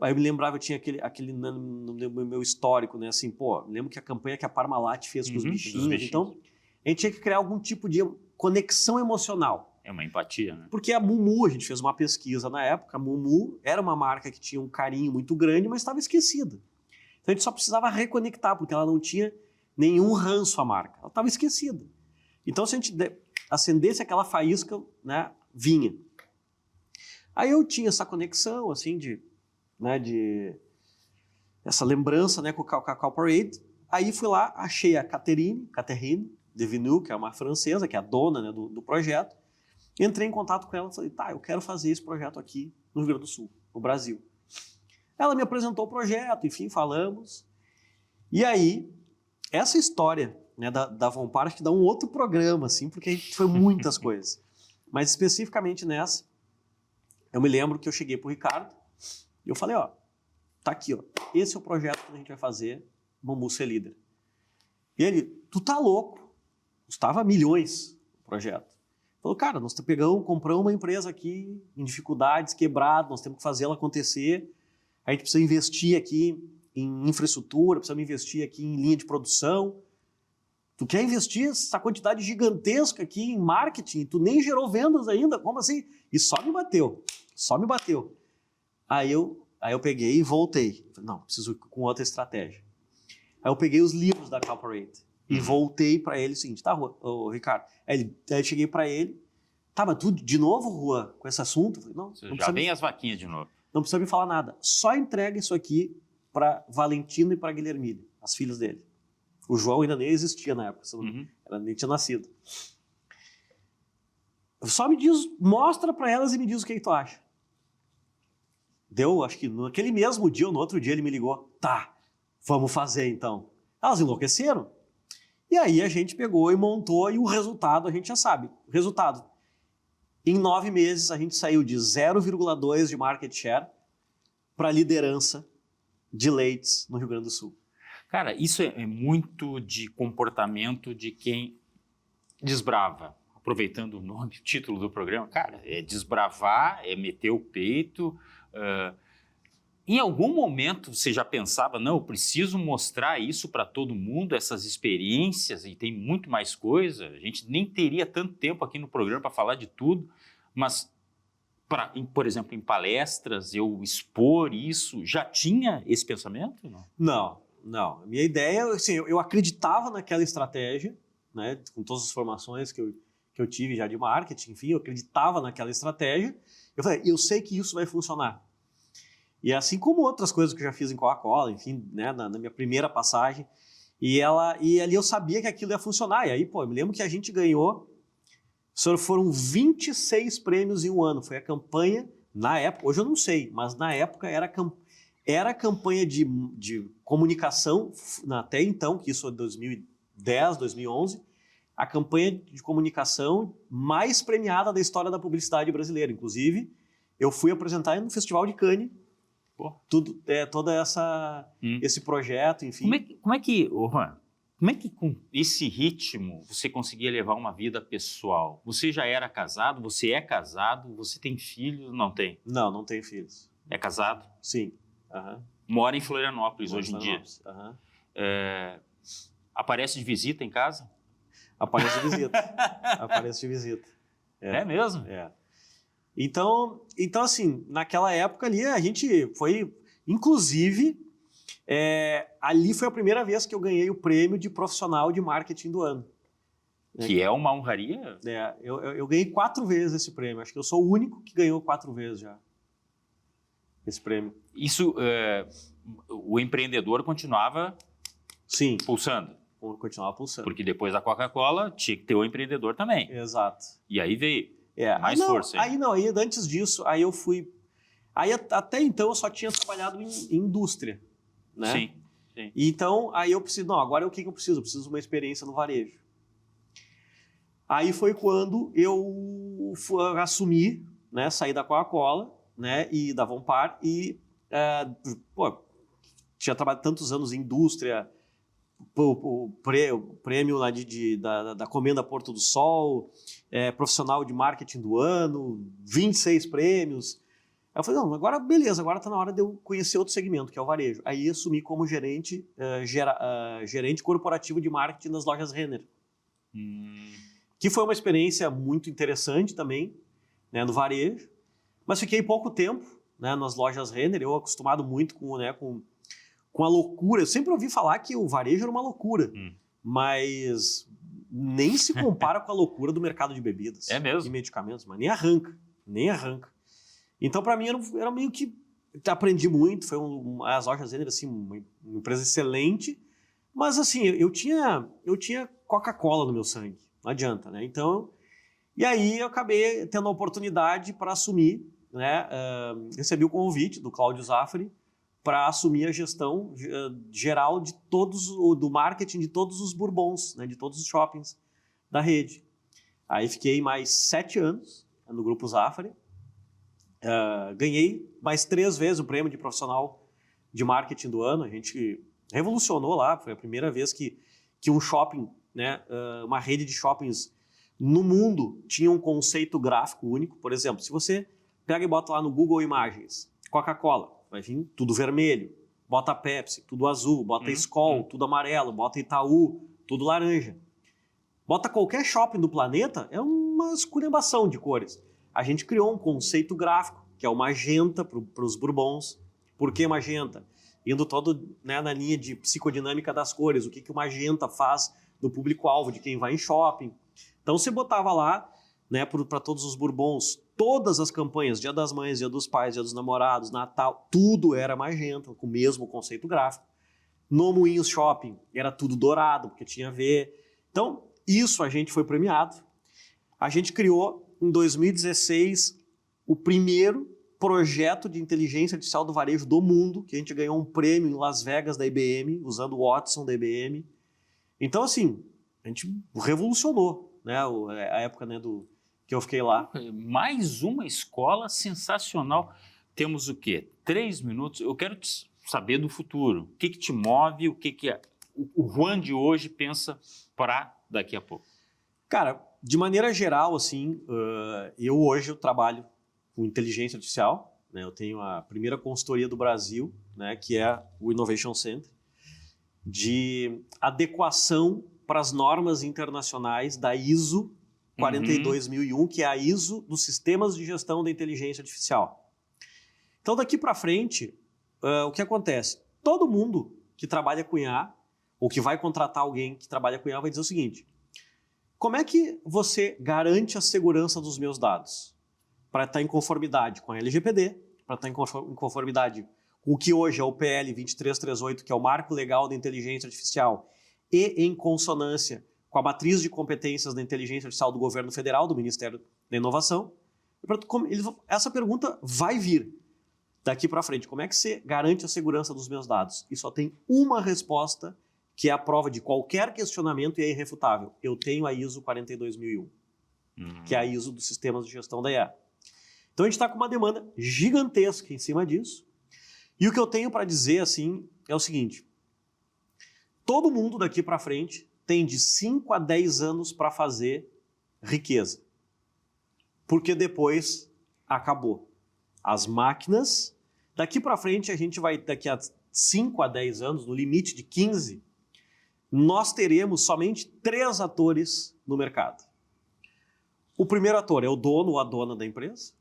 B: Aí eu me lembrava, eu tinha aquele no meu histórico, né, assim, pô, lembro que a campanha que a Parmalat fez com os bichinhos, então a gente tinha que criar algum tipo de conexão emocional.
A: É uma empatia, né?
B: Porque a Mumu, a gente fez uma pesquisa na época, a Mumu era uma marca que tinha um carinho muito grande, mas estava esquecida. Então a gente só precisava reconectar, porque ela não tinha nenhum ranço à marca, ela estava esquecida. Então se a gente acendesse aquela faísca, né, vinha. Aí eu tinha essa conexão, assim, de essa lembrança, né, com a Cow Parade. Aí fui lá, achei a Catherine Devenu, que é uma francesa, que é a dona, né, do projeto. Entrei em contato com ela e falei, tá, eu quero fazer esse projeto aqui no Rio Grande do Sul, no Brasil. Ela me apresentou o projeto, enfim, falamos. E aí, essa história, né, da Vonpar, acho que dá um outro programa, assim, porque foi muitas coisas. Mas especificamente nessa, eu me lembro que eu cheguei pro Ricardo e eu falei, ó, tá aqui, ó, esse é o projeto que a gente vai fazer, Mumu ser líder. E ele, tu tá louco, custava milhões o projeto. Falou, cara, nós compramos uma empresa aqui em dificuldades, quebrada, nós temos que fazer ela acontecer, a gente precisa investir aqui em infraestrutura, precisa investir aqui em linha de produção. Tu quer investir essa quantidade gigantesca aqui em marketing, tu nem gerou vendas ainda, como assim? E só me bateu. Aí eu peguei e voltei. Falei, não, preciso ir com outra estratégia. Aí eu peguei os livros da Cow Parade e voltei para ele o seguinte, tá, Ricardo? Aí eu cheguei para ele, tá, mas tu de novo, Juan, com esse assunto? Eu falei, não
A: já vem as vaquinhas de novo.
B: Não precisa me falar nada, só entrega isso aqui para Valentino e para Guilhermina, as filhas dele. O João ainda nem existia na época, ela nem tinha nascido. Só me diz, mostra para elas e me diz o que tu acha. Deu, acho que naquele mesmo dia ou no outro dia ele me ligou. Tá, vamos fazer então. Elas enlouqueceram. E aí a gente pegou e montou e o resultado a gente já sabe. O resultado, em 9 meses a gente saiu de 0,2 de market share para liderança de leites no Rio Grande do Sul.
A: Cara, isso é muito de comportamento de quem desbrava. Aproveitando o nome, o título do programa, cara, é desbravar, é meter o peito. Em algum momento você já pensava, não, eu preciso mostrar isso para todo mundo, essas experiências, e tem muito mais coisa. A gente nem teria tanto tempo aqui no programa para falar de tudo, mas, por exemplo, em palestras, eu expor isso, já tinha esse pensamento?
B: Não. Minha ideia, assim, eu acreditava naquela estratégia, né, com todas as formações que eu tive já de marketing, enfim, eu acreditava naquela estratégia. Eu falei, eu sei que isso vai funcionar. E assim como outras coisas que eu já fiz em Coca-Cola, enfim, né, na minha primeira passagem, e ali eu sabia que aquilo ia funcionar. E aí, pô, eu me lembro que a gente ganhou, foram 26 prêmios em um ano. Foi a campanha, na época, hoje eu não sei, mas na época era a campanha de comunicação, até então, que isso é 2010, 2011, a campanha de comunicação mais premiada da história da publicidade brasileira. Inclusive, eu fui apresentar no Festival de Cannes tudo, toda esse projeto, enfim.
A: Como é que, Juan, como é que com esse ritmo você conseguia levar uma vida pessoal? Você já era casado? Você é casado? Você tem filhos? Não tem?
B: Não tenho filhos.
A: É casado?
B: Sim.
A: Mora em Florianópolis hoje em dia. Aparece de visita em casa?
B: Aparece de visita.
A: É mesmo?
B: Então, assim, naquela época ali, a gente foi, inclusive, ali foi a primeira vez que eu ganhei o prêmio de profissional de marketing do ano.
A: Que é uma honraria?
B: Eu ganhei 4 vezes esse prêmio. Acho que eu sou o único que ganhou 4 vezes já esse prêmio.
A: Isso, o empreendedor continuava pulsando?
B: Continuava pulsando.
A: Porque depois da Coca-Cola tinha que ter o empreendedor também.
B: Exato.
A: E aí veio mais força.
B: Aí antes disso, aí eu fui... Aí até então eu só tinha trabalhado em indústria, né?
A: Sim.
B: Então, aí eu preciso... Não, agora o que eu preciso? Eu preciso de uma experiência no varejo. Aí foi quando eu assumi, né? Saí da Coca-Cola, né? E da Vonpar e... tinha trabalhado tantos anos em indústria... O prêmio lá da Comenda Porto do Sol, profissional de marketing do ano, 26 prêmios. Aí eu falei, não, agora beleza, agora está na hora de eu conhecer outro segmento, que é o varejo. Aí assumi como gerente corporativo de marketing das lojas Renner. Que foi uma experiência muito interessante também, né, no varejo, mas fiquei pouco tempo, né, nas lojas Renner, eu acostumado muito com a loucura. Eu sempre ouvi falar que o varejo era uma loucura, mas nem se compara com a loucura do mercado de bebidas e medicamentos, mas nem arranca. Então, para mim, era meio que... Aprendi muito, foi as lojas Renner, assim, uma empresa excelente, mas assim, eu tinha Coca-Cola no meu sangue, não adianta, né? Então, e aí eu acabei tendo a oportunidade para assumir, né? Recebi o convite do Cláudio Zaffari, para assumir a gestão geral do marketing de todos os Bourbons, né, de todos os shoppings da rede. Aí fiquei mais 7 anos no Grupo Zaffari, ganhei mais 3 vezes o prêmio de profissional de marketing do ano, a gente revolucionou lá, foi a primeira vez que um shopping, né, uma rede de shoppings no mundo tinha um conceito gráfico único. Por exemplo, se você pega e bota lá no Google Imagens, Coca-Cola, vai vir tudo vermelho, bota Pepsi, tudo azul, bota Skol, tudo amarelo, bota Itaú, tudo laranja. Bota qualquer shopping do planeta, é uma esculhambação de cores. A gente criou um conceito gráfico, que é o magenta para os Bourbons. Por que magenta? Indo todo, né, na linha de psicodinâmica das cores, o que o magenta faz do público-alvo, de quem vai em shopping. Então você botava lá, né, para todos os Bourbons, todas as campanhas, Dia das Mães, Dia dos Pais, Dia dos Namorados, Natal, tudo era magenta, com o mesmo conceito gráfico. No Moinhos Shopping era tudo dourado, porque tinha a ver. Então, isso a gente foi premiado. A gente criou, em 2016, o primeiro projeto de inteligência artificial do varejo do mundo, que a gente ganhou um prêmio em Las Vegas da IBM, usando o Watson da IBM. Então, assim, a gente revolucionou, né, a época, né, que eu fiquei lá.
A: Mais uma escola sensacional. Temos o quê? 3 minutos. Eu quero saber do futuro. O que te move? O que o Juan de hoje pensa para daqui a pouco?
B: Cara, de maneira geral, assim, eu hoje trabalho com inteligência artificial, né? Eu tenho a primeira consultoria do Brasil, né, que é o Innovation Center, de adequação para as normas internacionais da ISO 42001, que é a ISO dos Sistemas de Gestão da Inteligência Artificial. Então, daqui para frente, o que acontece? Todo mundo que trabalha com IA, ou que vai contratar alguém que trabalha com IA, vai dizer o seguinte: como é que você garante a segurança dos meus dados? Para estar em conformidade com a LGPD, para estar em conformidade com o que hoje é o PL 2338, que é o Marco Legal da Inteligência Artificial, e em consonância com a matriz de competências da inteligência artificial do governo federal, do Ministério da Inovação. Essa pergunta vai vir daqui para frente. Como é que você garante a segurança dos meus dados? E só tem uma resposta, que é a prova de qualquer questionamento e é irrefutável. Eu tenho a ISO 42001, que é a ISO dos Sistemas de Gestão da IA. Então a gente está com uma demanda gigantesca em cima disso. E o que eu tenho para dizer assim é o seguinte: todo mundo daqui para frente tem de 5 a 10 anos para fazer riqueza. Porque depois acabou. As máquinas, daqui para frente a gente vai, daqui a 5 a 10 anos, no limite de 15, nós teremos somente 3 atores no mercado. O primeiro ator é o dono ou a dona da empresa.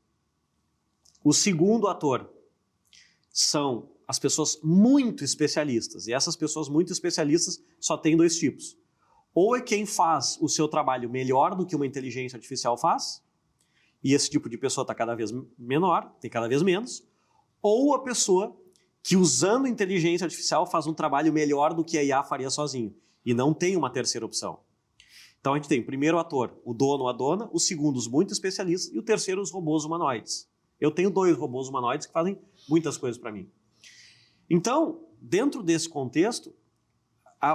B: O segundo ator são as pessoas muito especialistas. E essas pessoas muito especialistas só tem 2 tipos. Ou é quem faz o seu trabalho melhor do que uma inteligência artificial faz, e esse tipo de pessoa está cada vez menor, tem cada vez menos, ou a pessoa que, usando inteligência artificial, faz um trabalho melhor do que a IA faria sozinho, e não tem uma terceira opção. Então a gente tem o primeiro ator, o dono ou a dona, o segundo, os muito especialistas, e o terceiro, os robôs humanoides. Eu tenho 2 robôs humanoides que fazem muitas coisas para mim. Então, dentro desse contexto,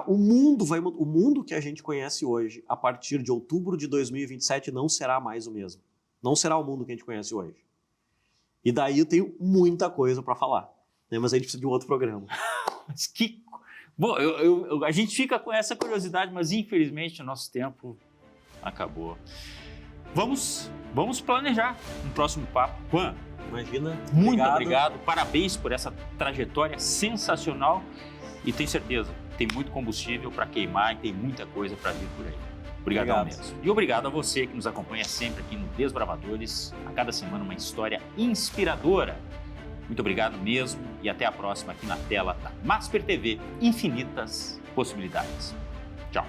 B: o mundo que a gente conhece hoje, a partir de outubro de 2027, não será mais o mesmo. Não será o mundo que a gente conhece hoje. E daí eu tenho muita coisa para falar, né? Mas a gente precisa de um outro programa.
A: Bom, a gente fica com essa curiosidade, mas infelizmente o nosso tempo acabou. Vamos planejar um próximo papo. Juan,
B: imagina.
A: Muito obrigado. Parabéns por essa trajetória sensacional. E tenho certeza, tem muito combustível para queimar e tem muita coisa para vir por aí. Obrigadão mesmo. E obrigado a você que nos acompanha sempre aqui no Desbravadores. A cada semana uma história inspiradora. Muito obrigado mesmo e até a próxima aqui na tela da Masper TV. Infinitas possibilidades. Tchau.